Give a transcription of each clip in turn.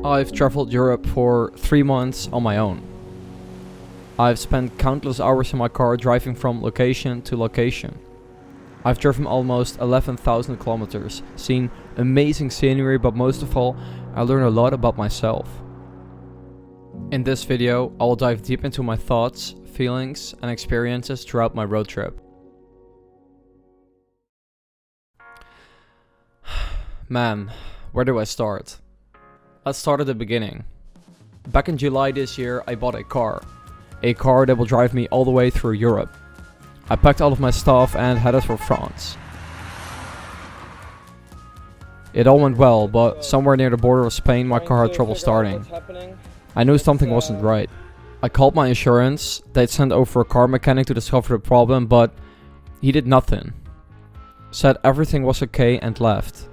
I've traveled Europe for 3 months on my own. I've spent countless hours in my car driving from location to location. I've driven almost 11,000 kilometers, seen amazing scenery, but most of all, I learned a lot about myself. In this video, I will dive deep into my thoughts, feelings, and experiences throughout my road trip. Man, where do I start? Let's start at the beginning. Back in July this year, I bought a car that will drive me all the way through Europe. I packed all of my stuff and headed for France. It all went well, but somewhere near the border of Spain my car had trouble starting. I knew something wasn't right. I called my insurance, they'd sent over a car mechanic to discover the problem, but he did nothing. Said everything was okay and left.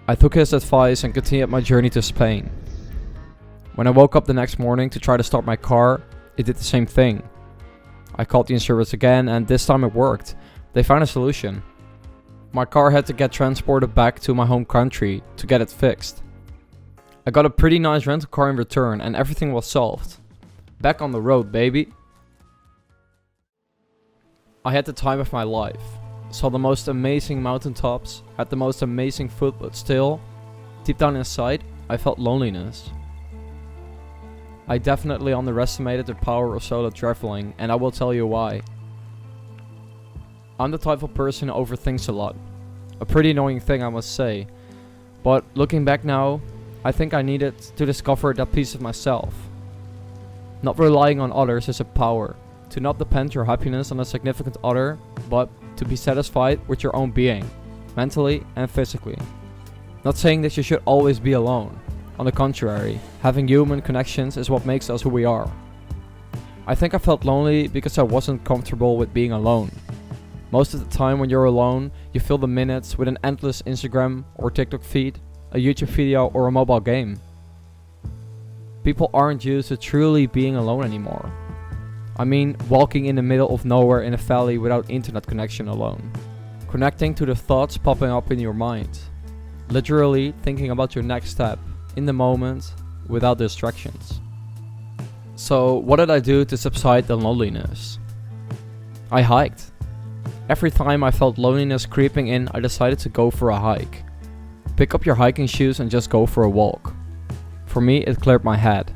I took his advice and continued my journey to Spain. When I woke up the next morning to try to start my car, it did the same thing. I called the insurance again and this time it worked. They found a solution. My car had to get transported back to my home country to get it fixed. I got a pretty nice rental car in return and everything was solved. Back on the road, baby. I had the time of my life. Saw the most amazing mountaintops, had the most amazing food, but still, deep down inside, I felt loneliness. I definitely underestimated the power of solo traveling, and I will tell you why. I'm the type of person who overthinks a lot. A pretty annoying thing, I must say. But looking back now, I think I needed to discover that piece of myself. Not relying on others is a power. To not depend your happiness on a significant other, but to be satisfied with your own being, mentally and physically. Not saying that you should always be alone. On the contrary, having human connections is what makes us who we are. I think I felt lonely because I wasn't comfortable with being alone. Most of the time when you're alone, you fill the minutes with an endless Instagram or TikTok feed, a YouTube video or a mobile game. People aren't used to truly being alone anymore. I mean, walking in the middle of nowhere in a valley without internet connection alone. Connecting to the thoughts popping up in your mind. Literally thinking about your next step, in the moment, without distractions. So, what did I do to subside the loneliness? I hiked. Every time I felt loneliness creeping in, I decided to go for a hike. Pick up your hiking shoes and just go for a walk. For me, it cleared my head.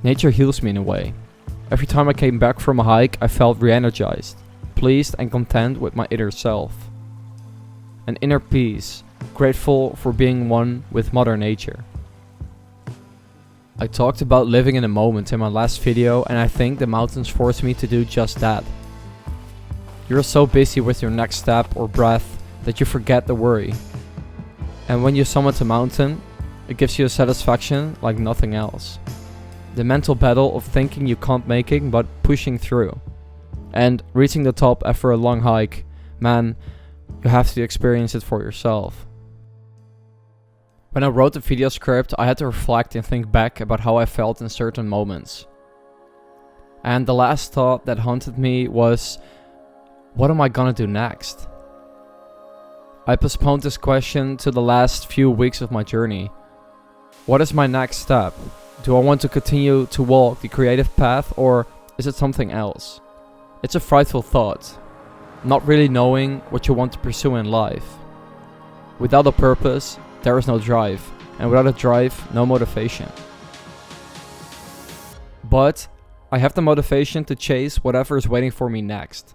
Nature heals me in a way. Every time I came back from a hike, I felt re-energized, pleased and content with my inner self. An inner peace, grateful for being one with Mother Nature. I talked about living in the moment in my last video, and I think the mountains forced me to do just that. You're so busy with your next step or breath that you forget the worry. And when you summit a mountain, it gives you a satisfaction like nothing else. The mental battle of thinking you can't make it but pushing through. And reaching the top after a long hike, man, you have to experience it for yourself. When I wrote the video script, I had to reflect and think back about how I felt in certain moments. And the last thought that haunted me was, what am I gonna do next? I postponed this question to the last few weeks of my journey. What is my next step? Do I want to continue to walk the creative path, or is it something else? It's a frightful thought, not really knowing what you want to pursue in life. Without a purpose, there is no drive, and without a drive, no motivation. But I have the motivation to chase whatever is waiting for me next.